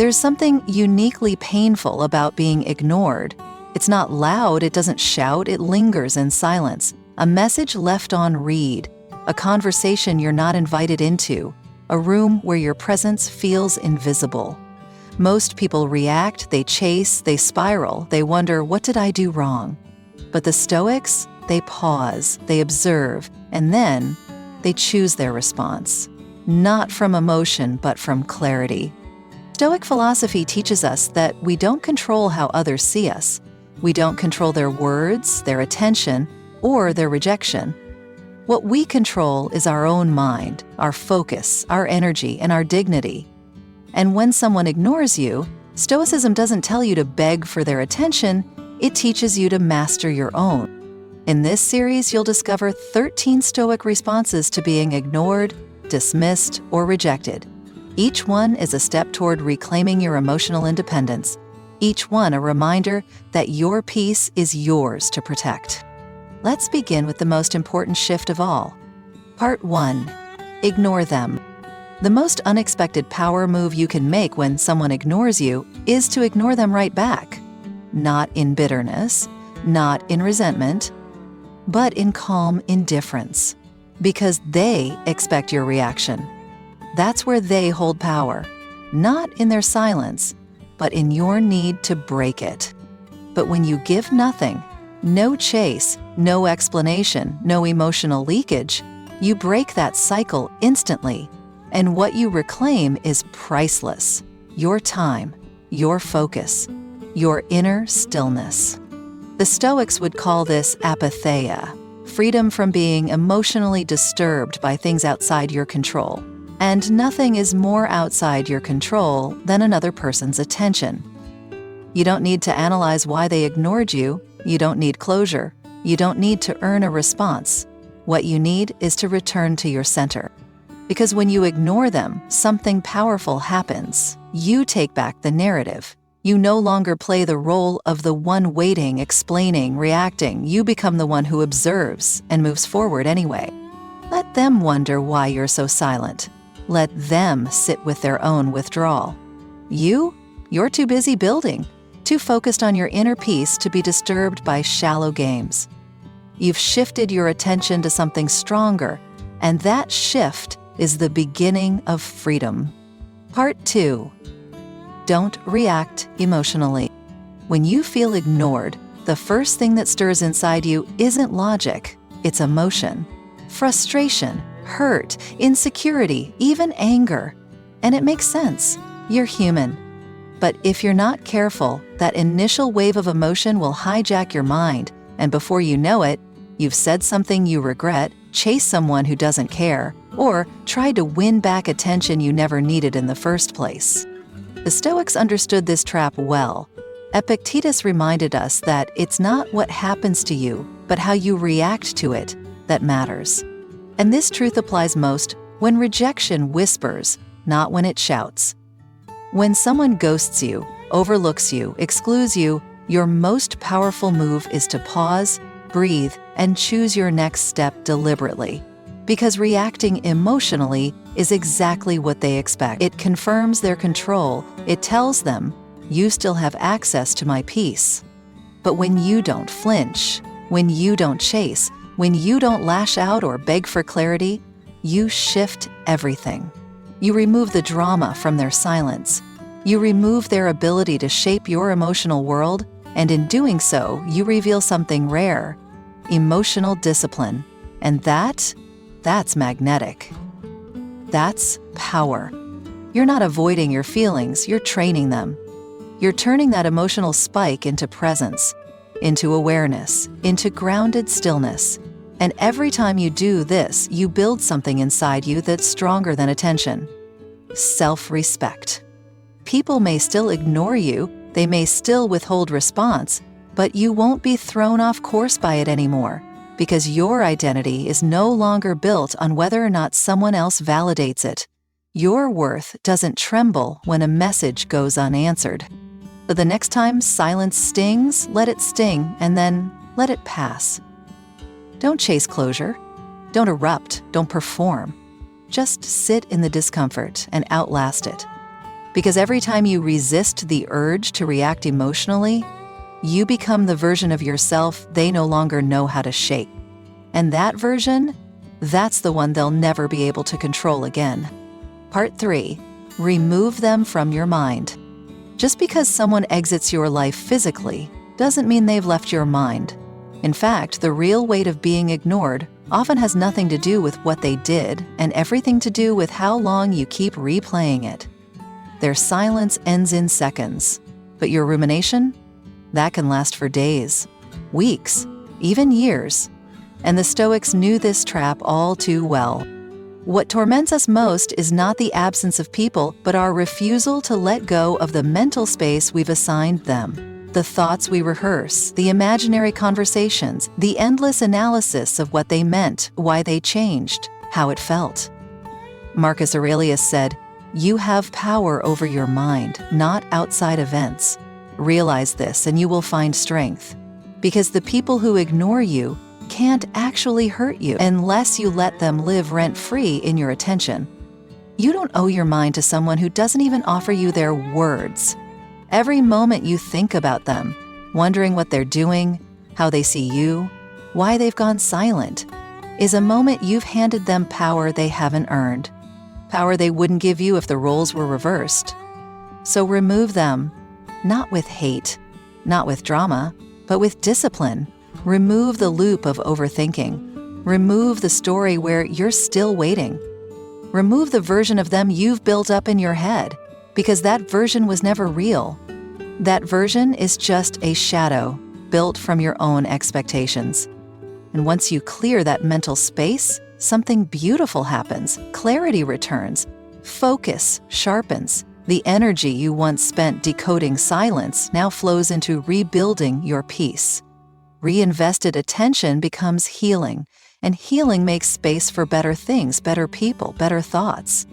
There's something uniquely painful about being ignored. It's not loud, it doesn't shout, it lingers in silence. A message left on read, a conversation you're not invited into, a room where your presence feels invisible. Most people react, they chase, they spiral, they wonder, what did I do wrong? But the Stoics, they pause, they observe, and then they choose their response. Not from emotion, but from clarity. Stoic philosophy teaches us that we don't control how others see us. We don't control their words, their attention, or their rejection. What we control is our own mind, our focus, our energy, and our dignity. And when someone ignores you, Stoicism doesn't tell you to beg for their attention, it teaches you to master your own. In this series, you'll discover 13 Stoic responses to being ignored, dismissed, or rejected. Each one is a step toward reclaiming your emotional independence. Each one a reminder that your peace is yours to protect. Let's begin with the most important shift of all. Part 1. Ignore them. The most unexpected power move you can make when someone ignores you is to ignore them right back. Not in bitterness, not in resentment, but in calm indifference. Because they expect your reaction. That's where they hold power, not in their silence, but in your need to break it. But when you give nothing, no chase, no explanation, no emotional leakage, you break that cycle instantly, and what you reclaim is priceless. Your time, your focus, your inner stillness. The Stoics would call this apatheia, freedom from being emotionally disturbed by things outside your control. And nothing is more outside your control than another person's attention. You don't need to analyze why they ignored you. You don't need closure. You don't need to earn a response. What you need is to return to your center. Because when you ignore them, something powerful happens. You take back the narrative. You no longer play the role of the one waiting, explaining, reacting. You become the one who observes and moves forward anyway. Let them wonder why you're so silent. Let them sit with their own withdrawal. You're too busy building, too focused on your inner peace to be disturbed by shallow games. You've shifted your attention to something stronger, and that shift is the beginning of freedom. Part 2. Don't react emotionally. When you feel ignored, the first thing that stirs inside you isn't logic, it's emotion. Frustration, hurt, insecurity, even anger. And it makes sense. You're human. But if you're not careful, that initial wave of emotion will hijack your mind, and before you know it, you've said something you regret, chased someone who doesn't care, or tried to win back attention you never needed in the first place. The Stoics understood this trap well. Epictetus reminded us that it's not what happens to you, but how you react to it that matters. And this truth applies most when rejection whispers, not when it shouts. When someone ghosts you, overlooks you, excludes you, your most powerful move is to pause, breathe, and choose your next step deliberately. Because reacting emotionally is exactly what they expect. It confirms their control. It tells them, you still have access to my peace. But when you don't flinch, when you don't chase, when you don't lash out or beg for clarity, you shift everything. You remove the drama from their silence. You remove their ability to shape your emotional world, and in doing so, you reveal something rare, emotional discipline. And that's magnetic. That's power. You're not avoiding your feelings, you're training them. You're turning that emotional spike into presence, into awareness, into grounded stillness. And every time you do this, you build something inside you that's stronger than attention. Self-respect. People may still ignore you, they may still withhold response, but you won't be thrown off course by it anymore, because your identity is no longer built on whether or not someone else validates it. Your worth doesn't tremble when a message goes unanswered. So the next time silence stings, let it sting, and then let it pass. Don't chase closure. Don't erupt. Don't perform. Just sit in the discomfort and outlast it. Because every time you resist the urge to react emotionally, you become the version of yourself they no longer know how to shake. And that version, that's the one they'll never be able to control again. Part 3. Remove them from your mind. Just because someone exits your life physically doesn't mean they've left your mind. In fact, the real weight of being ignored often has nothing to do with what they did and everything to do with how long you keep replaying it. Their silence ends in seconds, but your rumination? That can last for days, weeks, even years. And the Stoics knew this trap all too well. What torments us most is not the absence of people, but our refusal to let go of the mental space we've assigned them. The thoughts we rehearse, the imaginary conversations, the endless analysis of what they meant, why they changed, how it felt. Marcus Aurelius said, "You have power over your mind, not outside events. Realize this and you will find strength. Because the people who ignore you can't actually hurt you unless you let them live rent-free in your attention. You don't owe your mind to someone who doesn't even offer you their words. Every moment you think about them, wondering what they're doing, how they see you, why they've gone silent, is a moment you've handed them power they haven't earned. Power they wouldn't give you if the roles were reversed. So remove them, not with hate, not with drama, but with discipline. Remove the loop of overthinking. Remove the story where you're still waiting. Remove the version of them you've built up in your head, because that version was never real. That version is just a shadow built from your own expectations. And once you clear that mental space, something beautiful happens. Clarity returns. Focus sharpens. The energy you once spent decoding silence now flows into rebuilding your peace. Reinvested attention becomes healing, and healing makes space for better things, better people, better thoughts.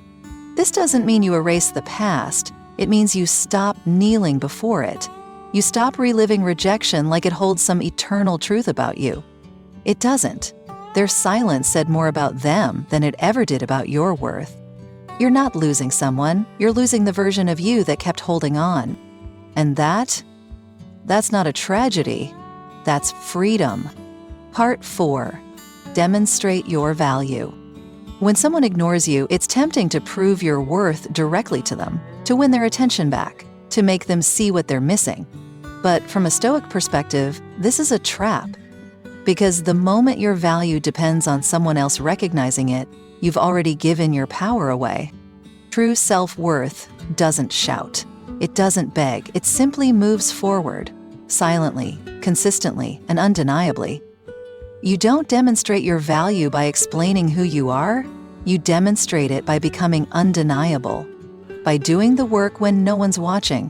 This doesn't mean you erase the past. It means you stop kneeling before it. You stop reliving rejection like it holds some eternal truth about you. It doesn't. Their silence said more about them than it ever did about your worth. You're not losing someone, you're losing the version of you that kept holding on. And that's not a tragedy, that's freedom. Part 4. Demonstrate your value. When someone ignores you, it's tempting to prove your worth directly to them, to win their attention back, to make them see what they're missing. But from a Stoic perspective, this is a trap. Because the moment your value depends on someone else recognizing it, you've already given your power away. True self-worth doesn't shout. It doesn't beg. It simply moves forward, silently, consistently, and undeniably. You don't demonstrate your value by explaining who you are. You demonstrate it by becoming undeniable, by doing the work when no one's watching,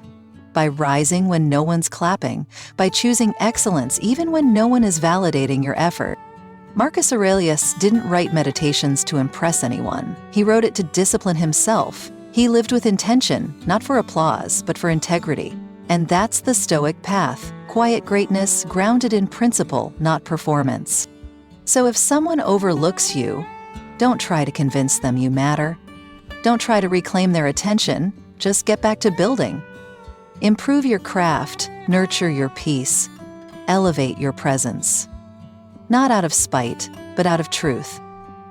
by rising when no one's clapping, by choosing excellence even when no one is validating your effort. Marcus Aurelius didn't write meditations to impress anyone. He wrote it to discipline himself. He lived with intention, not for applause, but for integrity. And that's the Stoic path, quiet greatness grounded in principle, not performance. So if someone overlooks you, don't try to convince them you matter. Don't try to reclaim their attention, just get back to building. Improve your craft, nurture your peace, elevate your presence. Not out of spite, but out of truth.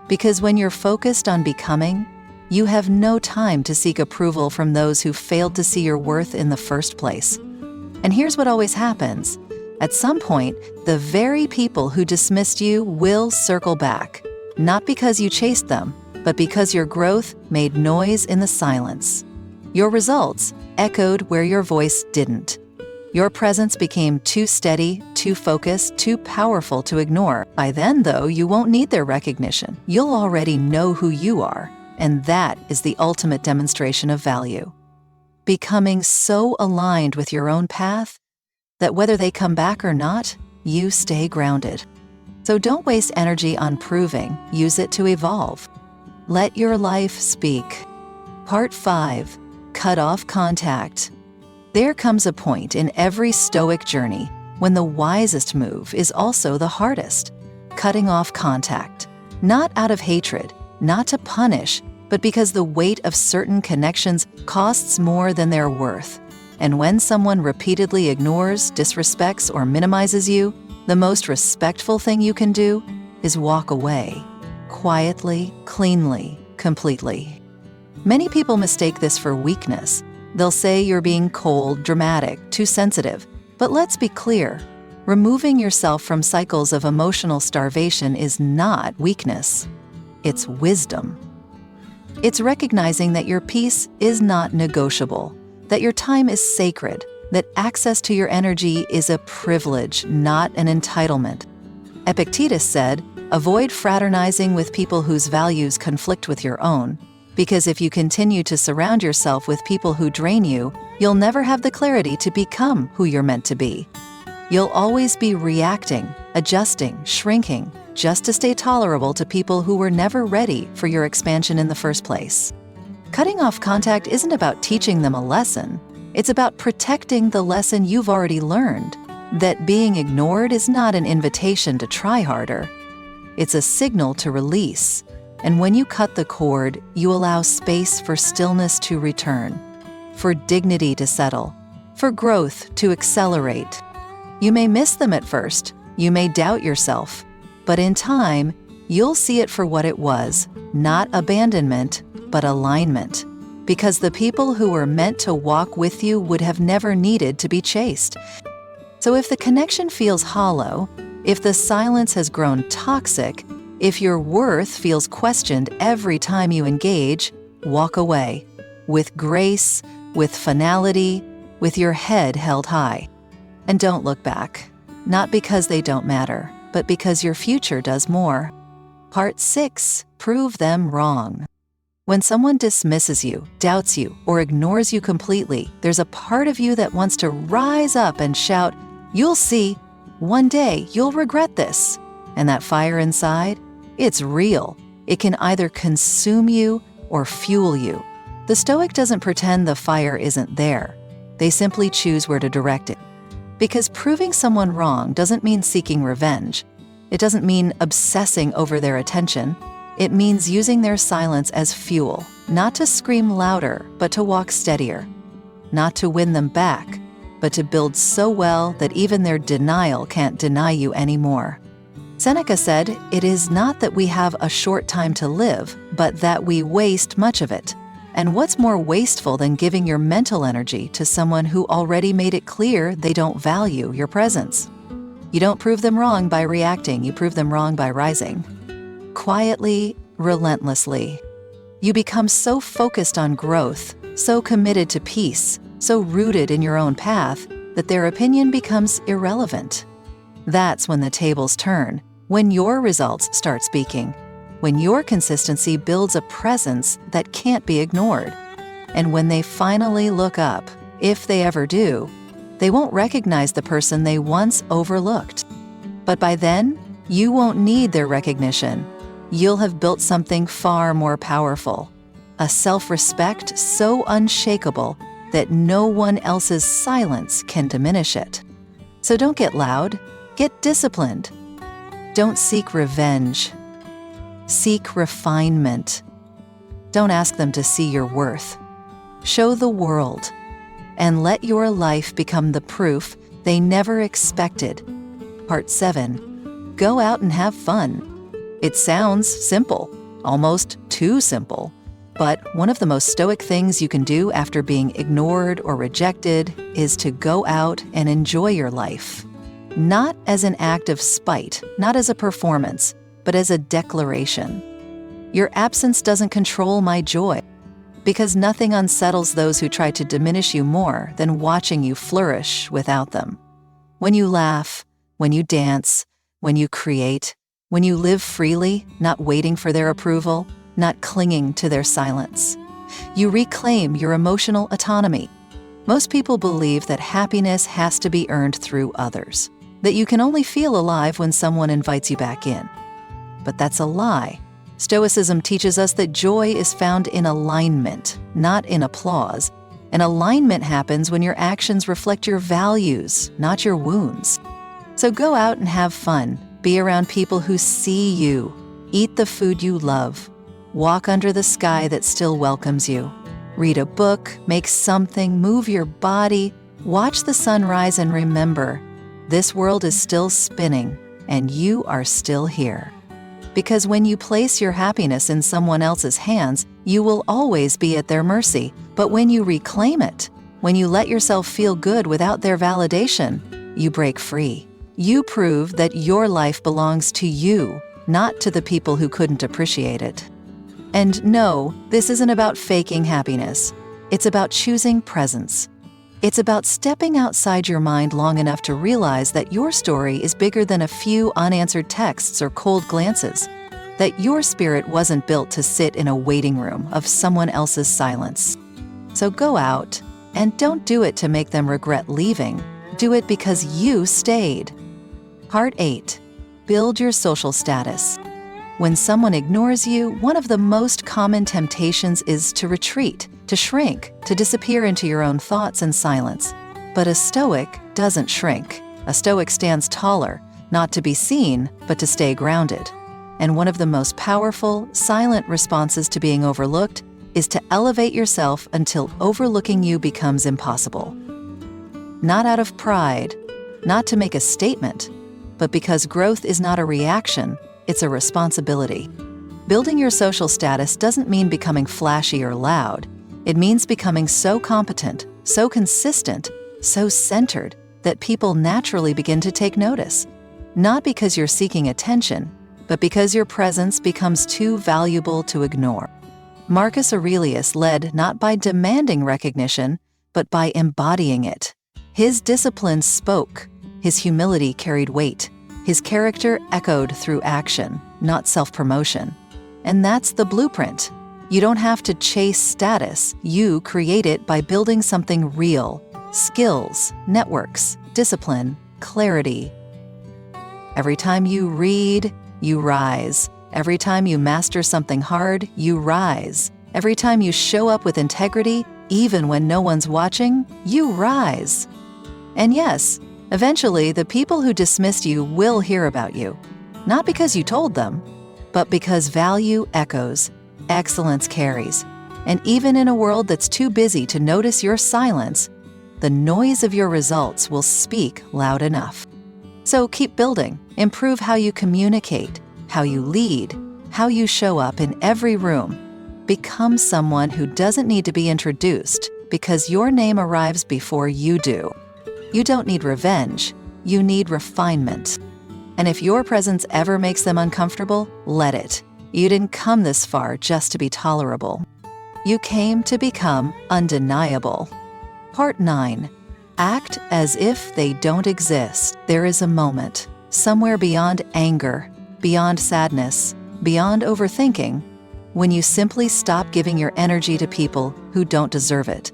Because when you're focused on becoming, you have no time to seek approval from those who failed to see your worth in the first place. And here's what always happens. At some point, the very people who dismissed you will circle back. Not because you chased them, but because your growth made noise in the silence. Your results echoed where your voice didn't. Your presence became too steady, too focused, too powerful to ignore. By then, though, you won't need their recognition. You'll already know who you are, and that is the ultimate demonstration of value. Becoming so aligned with your own path that whether they come back or not, you stay grounded. So don't waste energy on proving, use it to evolve. Let your life speak. Part 5. Cut off contact. There comes a point in every Stoic journey when the wisest move is also the hardest. Cutting off contact. Not out of hatred, not to punish, but because the weight of certain connections costs more than they're worth. And when someone repeatedly ignores, disrespects, or minimizes you, the most respectful thing you can do is walk away. Quietly, cleanly, completely. Many people mistake this for weakness. They'll say you're being cold, dramatic, too sensitive. But let's be clear. Removing yourself from cycles of emotional starvation is not weakness. It's wisdom. It's recognizing that your peace is not negotiable, that your time is sacred, that access to your energy is a privilege, not an entitlement. Epictetus said, "Avoid fraternizing with people whose values conflict with your own, because if you continue to surround yourself with people who drain you, you'll never have the clarity to become who you're meant to be. You'll always be reacting, adjusting, shrinking, just to stay tolerable to people who were never ready for your expansion in the first place." Cutting off contact isn't about teaching them a lesson. It's about protecting the lesson you've already learned, that being ignored is not an invitation to try harder. It's a signal to release. And when you cut the cord, you allow space for stillness to return, for dignity to settle, for growth to accelerate. You may miss them at first, you may doubt yourself, but in time, you'll see it for what it was, not abandonment, but alignment. Because the people who were meant to walk with you would have never needed to be chased. So if the connection feels hollow, if the silence has grown toxic, if your worth feels questioned every time you engage, walk away. With grace, with finality, with your head held high. And don't look back. Not because they don't matter, but because your future does more. Part 6. Prove them wrong. When someone dismisses you, doubts you, or ignores you completely, there's a part of you that wants to rise up and shout, "You'll see, one day you'll regret this." And that fire inside, it's real. It can either consume you or fuel you. The Stoic doesn't pretend the fire isn't there. They simply choose where to direct it. Because proving someone wrong doesn't mean seeking revenge. It doesn't mean obsessing over their attention. It means using their silence as fuel, not to scream louder, but to walk steadier. Not to win them back, but to build so well that even their denial can't deny you anymore. Seneca said, "It is not that we have a short time to live, but that we waste much of it." And what's more wasteful than giving your mental energy to someone who already made it clear they don't value your presence? You don't prove them wrong by reacting, you prove them wrong by rising. Quietly, relentlessly. You become so focused on growth, so committed to peace, so rooted in your own path, that their opinion becomes irrelevant. That's when the tables turn, when your results start speaking, when your consistency builds a presence that can't be ignored. And when they finally look up, if they ever do, they won't recognize the person they once overlooked. But by then, you won't need their recognition. You'll have built something far more powerful, a self-respect so unshakable that no one else's silence can diminish it. So don't get loud, get disciplined. Don't seek revenge. Seek refinement. Don't ask them to see your worth. Show the world, and let your life become the proof they never expected. Part 7. Go out and have fun. It sounds simple, almost too simple, but one of the most stoic things you can do after being ignored or rejected is to go out and enjoy your life. Not as an act of spite, not as a performance, but as a declaration. Your absence doesn't control my joy, because nothing unsettles those who try to diminish you more than watching you flourish without them. When you laugh, when you dance, when you create, when you live freely, not waiting for their approval, not clinging to their silence, you reclaim your emotional autonomy. Most people believe that happiness has to be earned through others, that you can only feel alive when someone invites you back in. But that's a lie. Stoicism teaches us that joy is found in alignment, not in applause. And alignment happens when your actions reflect your values, not your wounds. So go out and have fun. Be around people who see you. Eat the food you love. Walk under the sky that still welcomes you. Read a book, make something, move your body, watch the sun rise, and remember, this world is still spinning and you are still here. Because when you place your happiness in someone else's hands, you will always be at their mercy. But when you reclaim it, when you let yourself feel good without their validation, you break free. You prove that your life belongs to you, not to the people who couldn't appreciate it. And no, this isn't about faking happiness. It's about choosing presence. It's about stepping outside your mind long enough to realize that your story is bigger than a few unanswered texts or cold glances, that your spirit wasn't built to sit in a waiting room of someone else's silence. So go out, and don't do it to make them regret leaving. Do it because you stayed. Part 8. Build your social status. When someone ignores you, one of the most common temptations is to retreat, to shrink, to disappear into your own thoughts and silence. But a Stoic doesn't shrink. A Stoic stands taller, not to be seen, but to stay grounded. And one of the most powerful, silent responses to being overlooked is to elevate yourself until overlooking you becomes impossible. Not out of pride, not to make a statement, but because growth is not a reaction, it's a responsibility. Building your social status doesn't mean becoming flashy or loud. It means becoming so competent, so consistent, so centered that people naturally begin to take notice. Not because you're seeking attention, but because your presence becomes too valuable to ignore. Marcus Aurelius led not by demanding recognition, but by embodying it. His discipline spoke, his humility carried weight. His character echoed through action, not self-promotion. And that's the blueprint. You don't have to chase status. You create it by building something real. Skills, networks, discipline, clarity. Every time you read, you rise. Every time you master something hard, you rise. Every time you show up with integrity, even when no one's watching, you rise. And yes, eventually, the people who dismissed you will hear about you, not because you told them, but because value echoes, excellence carries. And even in a world that's too busy to notice your silence, the noise of your results will speak loud enough. So keep building, improve how you communicate, how you lead, how you show up in every room. Become someone who doesn't need to be introduced because your name arrives before you do. You don't need revenge, you need refinement. And if your presence ever makes them uncomfortable, let it. You didn't come this far just to be tolerable. You came to become undeniable. Part 9. Act as if they don't exist. There is a moment, somewhere beyond anger, beyond sadness, beyond overthinking, when you simply stop giving your energy to people who don't deserve it.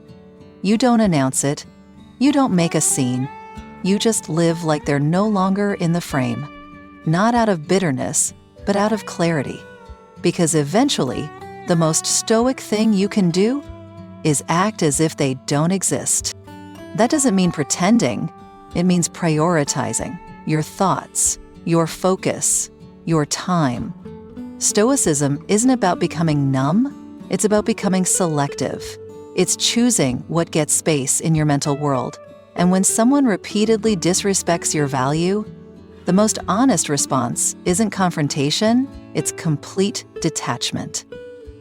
You don't announce it. You don't make a scene. You just live like they're no longer in the frame. Not out of bitterness, but out of clarity. Because eventually, the most stoic thing you can do is act as if they don't exist. That doesn't mean pretending. It means prioritizing your thoughts, your focus, your time. Stoicism isn't about becoming numb. It's about becoming selective. It's choosing what gets space in your mental world. And when someone repeatedly disrespects your value, the most honest response isn't confrontation, it's complete detachment.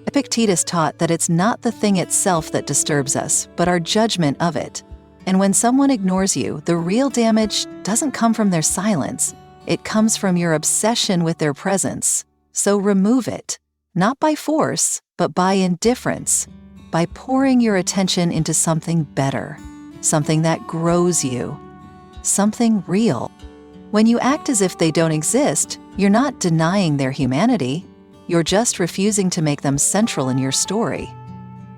Epictetus taught that it's not the thing itself that disturbs us, but our judgment of it. And when someone ignores you, the real damage doesn't come from their silence. It comes from your obsession with their presence. So remove it, not by force, but by indifference, by pouring your attention into something better, something that grows you, something real. When you act as if they don't exist, you're not denying their humanity. You're just refusing to make them central in your story.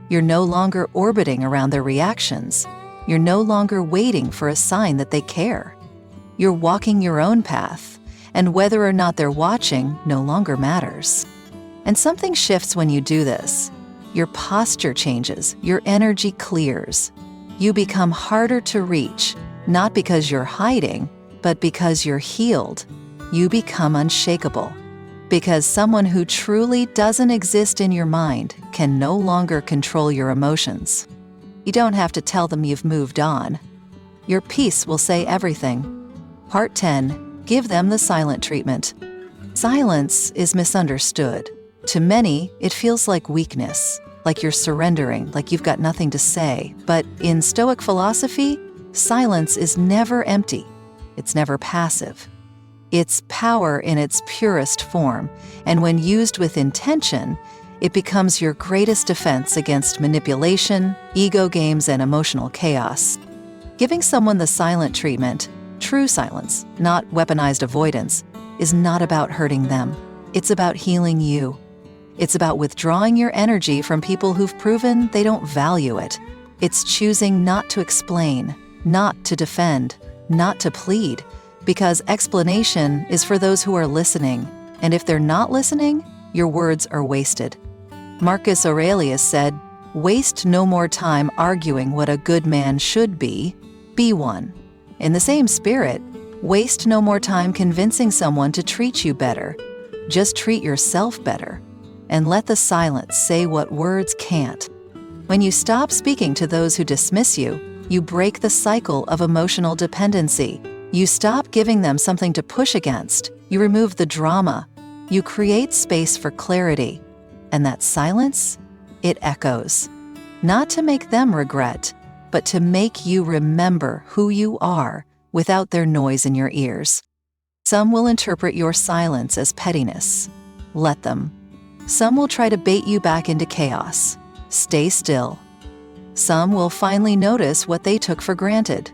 You're no longer orbiting around their reactions. You're no longer waiting for a sign that they care. You're walking your own path, and whether or not they're watching no longer matters. And something shifts when you do this. Your posture changes, your energy clears. You become harder to reach, not because you're hiding, but because you're healed. You become unshakable. Because someone who truly doesn't exist in your mind can no longer control your emotions. You don't have to tell them you've moved on. Your peace will say everything. Part 10. Give them the silent treatment. Silence is misunderstood. To many, it feels like weakness, like you're surrendering, like you've got nothing to say. But in Stoic philosophy, silence is never empty. It's never passive. It's power in its purest form, and when used with intention, it becomes your greatest defense against manipulation, ego games, and emotional chaos. Giving someone the silent treatment, true silence, not weaponized avoidance, is not about hurting them. It's about healing you. It's about withdrawing your energy from people who've proven they don't value it. It's choosing not to explain, not to defend, not to plead, because explanation is for those who are listening, and if they're not listening, your words are wasted. Marcus Aurelius said, "Waste no more time arguing what a good man should be one." In the same spirit, waste no more time convincing someone to treat you better. Just treat yourself better, and let the silence say what words can't. When you stop speaking to those who dismiss you, you break the cycle of emotional dependency. You stop giving them something to push against. You remove the drama. You create space for clarity. And that silence, it echoes. Not to make them regret, but to make you remember who you are without their noise in your ears. Some will interpret your silence as pettiness. Let them. Some will try to bait you back into chaos. Stay still. Some will finally notice what they took for granted.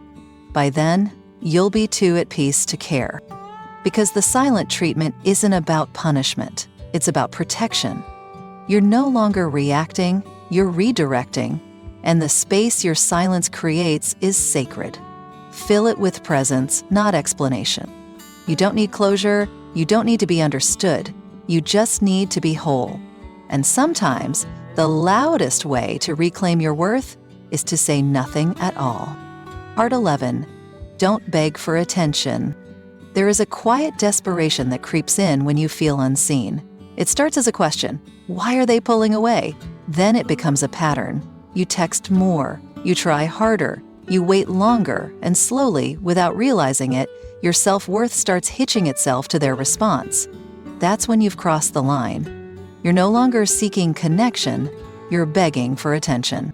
By then, you'll be too at peace to care. Because the silent treatment isn't about punishment. It's about protection. You're no longer reacting, you're redirecting. And the space your silence creates is sacred. Fill it with presence, not explanation. You don't need closure, you don't need to be understood. You just need to be whole. And sometimes, the loudest way to reclaim your worth is to say nothing at all. Part 11. Don't beg for attention. There is a quiet desperation that creeps in when you feel unseen. It starts as a question, why are they pulling away? Then it becomes a pattern. You text more, you try harder, you wait longer, and slowly, without realizing it, your self-worth starts hitching itself to their response. That's when you've crossed the line. You're no longer seeking connection, you're begging for attention.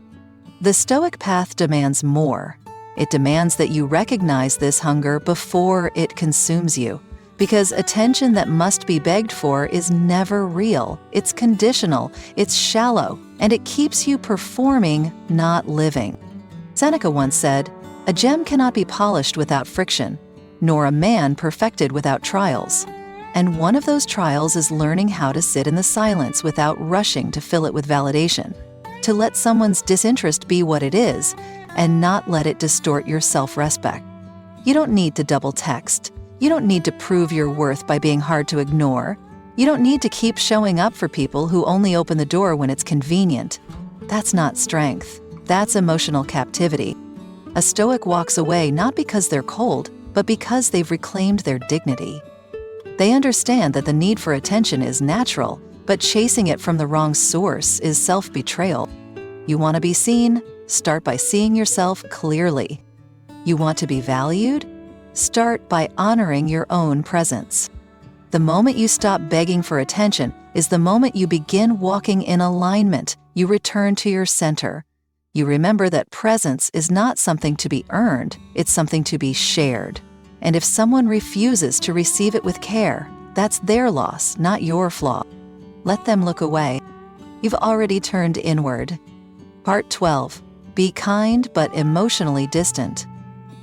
The Stoic path demands more. It demands that you recognize this hunger before it consumes you. Because attention that must be begged for is never real. It's conditional, it's shallow, and it keeps you performing, not living. Seneca once said, "A gem cannot be polished without friction, nor a man perfected without trials." And one of those trials is learning how to sit in the silence without rushing to fill it with validation, to let someone's disinterest be what it is, and not let it distort your self-respect. You don't need to double text. You don't need to prove your worth by being hard to ignore. You don't need to keep showing up for people who only open the door when it's convenient. That's not strength. That's emotional captivity. A Stoic walks away not because they're cold, but because they've reclaimed their dignity. They understand that the need for attention is natural, but chasing it from the wrong source is self-betrayal. You want to be seen? Start by seeing yourself clearly. You want to be valued? Start by honoring your own presence. The moment you stop begging for attention is the moment you begin walking in alignment. You return to your center. You remember that presence is not something to be earned, it's something to be shared. And if someone refuses to receive it with care, that's their loss, not your flaw. Let them look away. You've already turned inward. Part 12. Be kind but emotionally distant.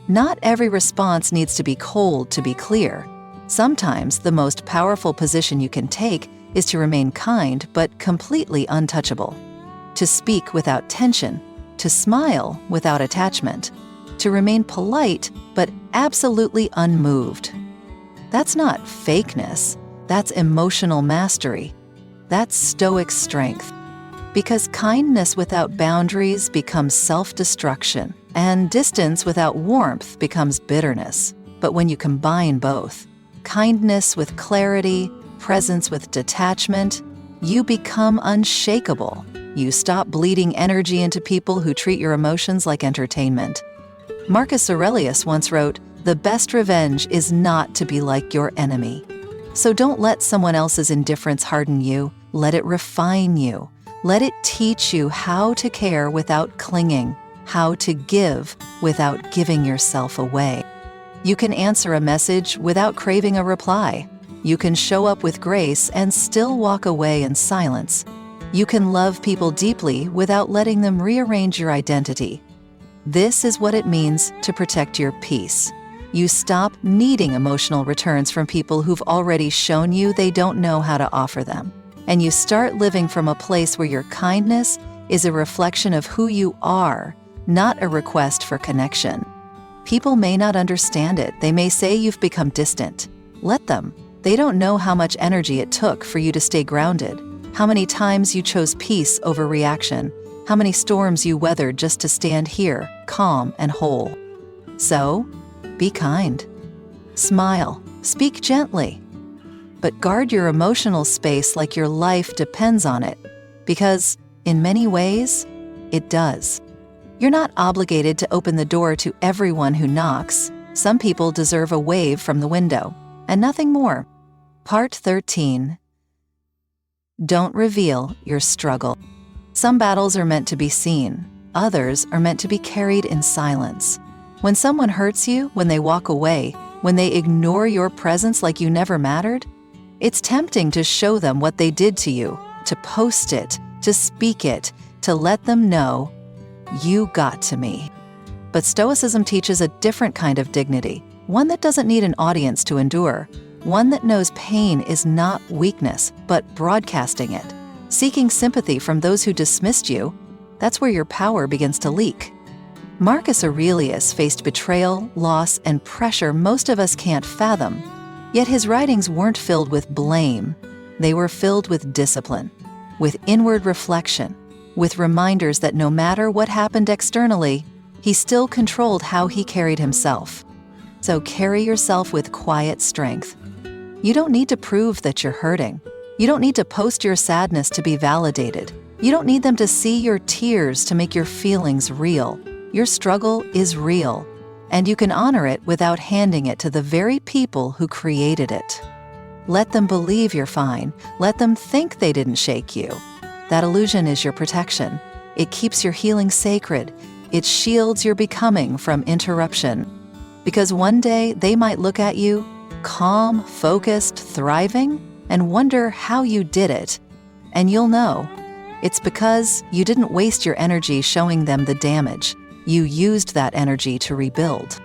Not every response needs to be cold to be clear. Sometimes the most powerful position you can take is to remain kind but completely untouchable. To speak without tension, to smile without attachment, to remain polite but absolutely unmoved. That's not fakeness, that's emotional mastery. That's Stoic strength. Because kindness without boundaries becomes self-destruction, and distance without warmth becomes bitterness. But when you combine both, kindness with clarity, presence with detachment, you become unshakable. You stop bleeding energy into people who treat your emotions like entertainment. Marcus Aurelius once wrote, "The best revenge is not to be like your enemy." So don't let someone else's indifference harden you. Let it refine you. Let it teach you how to care without clinging, how to give without giving yourself away. You can answer a message without craving a reply. You can show up with grace and still walk away in silence. You can love people deeply without letting them rearrange your identity. This is what it means to protect your peace. You stop needing emotional returns from people who've already shown you they don't know how to offer them. And you start living from a place where your kindness is a reflection of who you are, not a request for connection. People may not understand it. They may say you've become distant. Let them. They don't know how much energy it took for you to stay grounded, how many times you chose peace over reaction, how many storms you weathered just to stand here, calm and whole. So, be kind. Smile. Speak gently. But guard your emotional space like your life depends on it, because, in many ways, it does. You're not obligated to open the door to everyone who knocks. Some people deserve a wave from the window, and nothing more. Part 13. Don't reveal your struggle. Some battles are meant to be seen. Others are meant to be carried in silence. When someone hurts you, when they walk away, when they ignore your presence like you never mattered, it's tempting to show them what they did to you, to post it, to speak it, to let them know, "You got to me." But Stoicism teaches a different kind of dignity, one that doesn't need an audience to endure, one that knows pain is not weakness, but broadcasting it. Seeking sympathy from those who dismissed you, that's where your power begins to leak. Marcus Aurelius faced betrayal, loss, and pressure most of us can't fathom. Yet his writings weren't filled with blame. They were filled with discipline, with inward reflection, with reminders that no matter what happened externally, he still controlled how he carried himself. So carry yourself with quiet strength. You don't need to prove that you're hurting. You don't need to post your sadness to be validated. You don't need them to see your tears to make your feelings real. Your struggle is real, and you can honor it without handing it to the very people who created it. Let them believe you're fine. Let them think they didn't shake you. That illusion is your protection. It keeps your healing sacred. It shields your becoming from interruption. Because one day they might look at you, calm, focused, thriving, and wonder how you did it. And you'll know. It's because you didn't waste your energy showing them the damage. You used that energy to rebuild.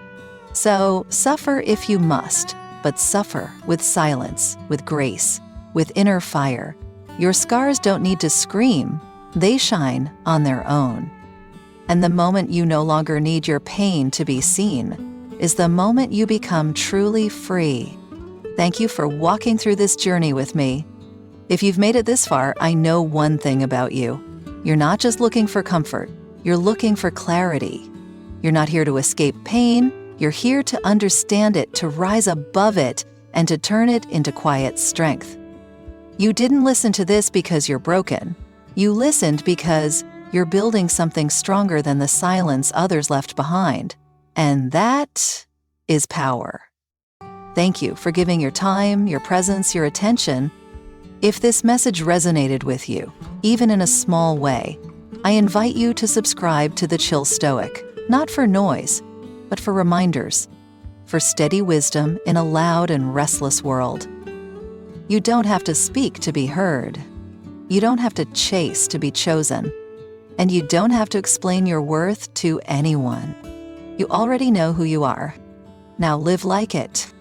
So suffer if you must, but suffer with silence, with grace, with inner fire. Your scars don't need to scream. They shine on their own. And the moment you no longer need your pain to be seen is the moment you become truly free. Thank you for walking through this journey with me. If you've made it this far, I know one thing about you. You're not just looking for comfort. You're looking for clarity. You're not here to escape pain. You're here to understand it, to rise above it, and to turn it into quiet strength. You didn't listen to this because you're broken. You listened because you're building something stronger than the silence others left behind. And that is power. Thank you for giving your time, your presence, your attention. If this message resonated with you, even in a small way, I invite you to subscribe to The Chill Stoic, not for noise, but for reminders, for steady wisdom in a loud and restless world. You don't have to speak to be heard. You don't have to chase to be chosen. And you don't have to explain your worth to anyone. You already know who you are. Now live like it.